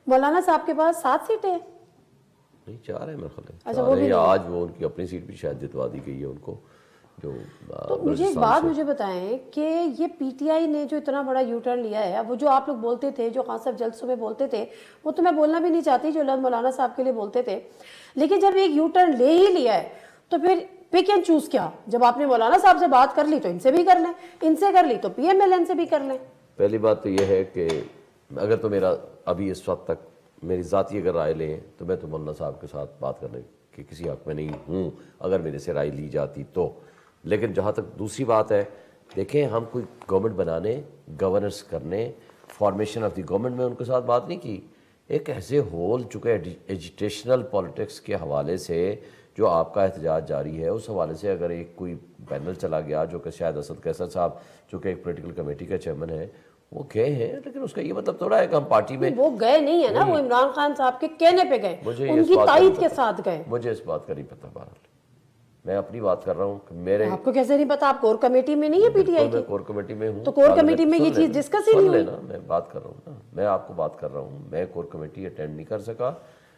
مولانا صاحب کے پاس 7 سیٹیں ہیں؟ نہیں 4 ہیں میرے خیال ہے. اچھا وہ بھی آج وہ ان کی اپنی سیٹ بھی شاید جتوا دی گئی ہے ان کو. جو تو مجھے ایک بات مجھے بتائیں کہ یہ پی ٹی آئی نے جو اتنا بڑا یو ٹرن لیا ہے، وہ جو آپ لوگ بولتے تھے، جو خان صاحب جلسوں میں بولتے تھے، وہ تو میں بولنا بھی نہیں چاہتی جو لفظ مولانا صاحب کے لیے بولتے تھے، لیکن جب ایک یو ٹرن لے ہی لیا ہے تو پھر پک اینڈ چوز کیا؟ جب آپ نے مولانا صاحب سے بات کر لی تو ان سے بھی کر لیں، ان سے کر لی تو پی ایم ایل این سے بھی کر لیں. پہلی بات تو یہ ہے کہ اگر تو میرا ابھی اس وقت تک میری ذاتی اگر رائے لیں تو میں تو مولانا صاحب کے ساتھ بات کرنے کی کسی حق میں نہیں ہوں اگر میرے سے رائے لی جاتی تو. لیکن جہاں تک دوسری بات ہے، دیکھیں ہم کوئی گورنمنٹ بنانے، گورننس کرنے، فارمیشن آف دی گورنمنٹ میں ان کے ساتھ بات نہیں کی. ایک ایسے ہول چکے ایجیٹیشنل پالیٹکس کے حوالے سے جو آپ کا احتجاج جاری ہے، اس حوالے سے اگر ایک کوئی پینل چلا گیا جو کہ شاید اسد قیصر صاحب جو کہ ایک پولیٹیکل کمیٹی کا چیئرمین ہے وہ گئے ہیں، لیکن اس کا یہ مطلب تھوڑا ہے کہ ہم پارٹی میں وہ گئے نہیں ہے نا، وہ عمران خان صاحب کے کہنے پہ گئے، ان کی تائید کے ساتھ گئے. مجھے اس بات کا نہیں پتہ. بہرحال میں اپنی بات کر رہا ہوں کہ میرے آپ کو کیسے نہیں پتا؟ آپ کور کمیٹی میں نہیں ہے پی ٹی آئی کی؟ میں کور کمیٹی میں ہوں. تو کور کمیٹی میں یہ چیز ڈسکس ہی نہیں ہوئی. میں بات کر رہا ہوں نا، میں آپ کو بات کر رہا ہوں. میں کور کمیٹی اٹینڈ نہیں کر سکا.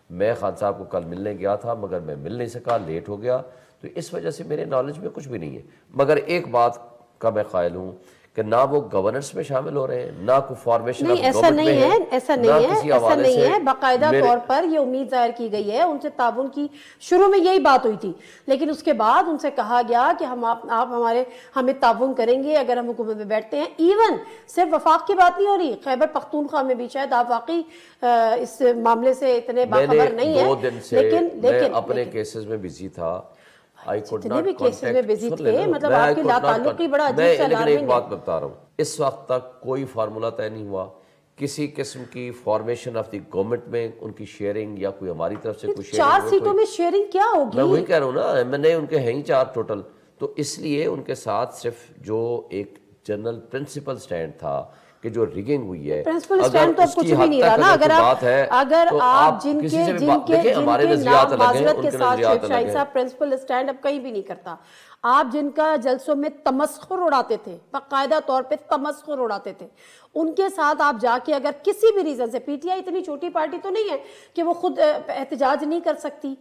میں خان صاحب کو کل ملنے گیا تھا مگر میں مل نہیں سکا، لیٹ ہو گیا. تو اس وجہ سے میرے نالج میں کچھ بھی نہیں ہے. مگر ایک بات کا میں قائل ہوں کہ نہ وہ گورننس میں شامل ہو رہے ہیں، نہ کوئی فارمیشن آف گورنمنٹ میں ہے. ایسا نہیں ہے. باقاعدہ طور پر یہ امید ظاہر کی گئی ہے، ان سے تعاون کی شروع میں یہی بات ہوئی تھی، لیکن اس کے بعد ان سے کہا گیا کہ آپ ہمیں تعاون کریں گے اگر ہم حکومت میں بیٹھتے ہیں. ایون صرف وفاق کی بات نہیں ہو رہی، خیبر پختونخوا میں بھی شاید آپ واقعی اس معاملے سے اتنے باخبر نہیں ہیں. 2 دن سے میں اپنے کیسز میں بزی تھا. جتنے بھی کیسز میں بزی تھے، مطلب آپ کی لا تعلقی بڑا عجیب سا لیکن ایک بات بتا رہا ہوں، اس وقت تک کوئی فارمولا طے نہیں ہوا کسی قسم کی فارمیشن آف دی گورنمنٹ میں ان کی شیئرنگ یا کوئی ہماری طرف سے کوئی شیئرنگ. 4 سیٹوں میں شیئرنگ کیا ہوگی؟ میں وہی کہہ رہا ہوں نا، میں نے ان کے ہیں ہی 4 ٹوٹل. تو اس لیے ان کے ساتھ صرف جو ایک جنرل پرنسپل سٹینڈ تھا کہ جو ریگنگ ہوئی ہے، پرنسپل سٹینڈ تو کچھ بھی نہیں رہا نا. اگر آپ جن کے نام معذرت کے ساتھ شیخ شاہین صاحب پرنسپل سٹینڈ اب کہیں بھی نہیں کرتا. آپ جن کا جلسوں میں تمسخر اڑاتے تھے، باقاعدہ طور پہ تمسخر اڑاتے تھے، ان کے ساتھ آپ جا کے اگر کسی بھی ریزن سے، پی ٹی آئی اتنی چھوٹی پارٹی تو نہیں ہے کہ وہ خود احتجاج نہیں کر سکتی.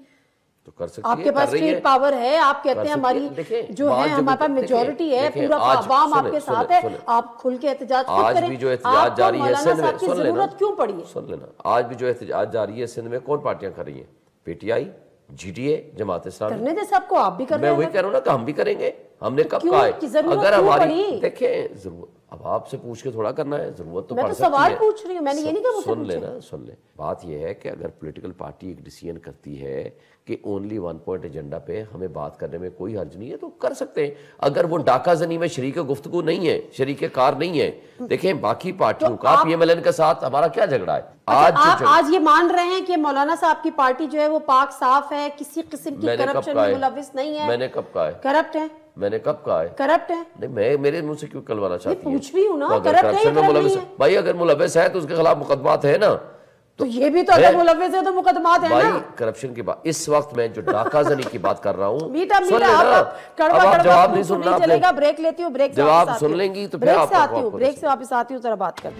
آپ کے پاس اسٹیٹ پاور ہے، آپ کہتے ہیں ہماری جو ہے ہمارے پاس میجورٹی ہے، پورا عوام آپ کے ساتھ ہے، آپ کھل کے احتجاج خود کریں. آج بھی جو احتجاج جاری ہے سندھ میں، کی ضرورت کیوں پڑی ہے؟ سن لینا، آج بھی جو احتجاج جاری ہے سندھ میں کون پارٹیاں کر رہی ہیں؟ P T I, G D A, Jamaat Islami. کرنے دے سب کو، آپ بھی کر رہے ہیں. میں وہی کہہ رہا ہوں نا کہ ہم بھی کریں گے. ہم نے کب کہا ہے اگر ہماری دیکھیں ضرورت، اب آپ سے پوچھ کے تھوڑا کرنا ہے، ضرورت تو پڑ سکتی ہے. میں تو سوال پوچھ رہی ہوں، میں نے یہ نہیں کہا. سن لینا، سن لیں. بات یہ ہے کہ اگر پولیٹیکل پارٹی ایک ڈیسیژن کرتی ہے کہ اونلی 1 پوائنٹ ایجنڈا پہ ہمیں بات کرنے میں کوئی حرج نہیں ہے تو کر سکتے ہیں. اگر وہ ڈاکہ زنی میں شریک گفتگو نہیں ہے، شریک کار نہیں ہے، دیکھیں باقی پارٹیوں کا پی ایم ایل این کے ساتھ ہمارا کیا جھگڑا ہے؟ آج یہ مان رہے ہیں کہ مولانا صاحب کی پارٹی جو ہے وہ پاک صاف ہے، کسی قسم کی کرپشن میں ملوث نہیں ہے. میں نے کب کہا ہے کرپٹ ہے؟ میں نے کب کہا ہے کرپٹ ہے؟ نہیں، میں میرے منہ سے کیوں کلوانا چاہتی ہے؟ پوچھ بھی ہوں نا، کرپشن میں ملوث ہے بھائی. اگر ملوث ہے تو اس کے خلاف مقدمات ہے نا. تو یہ بھی تو اگر ملوث ہے تو مقدمات ہیں نا بھائی. کرپشن کی بات اس وقت میں جو ڈاکہ زنی کی بات کر رہا ہوں، سن لینا. اب آپ جواب نہیں سننا، چلے گا. بریک لیتی ہوں، بریک جواب سن لیں گی تو پھر آپ بریک سے واپس آتی ہوں، ذرا بات کرتے ہیں.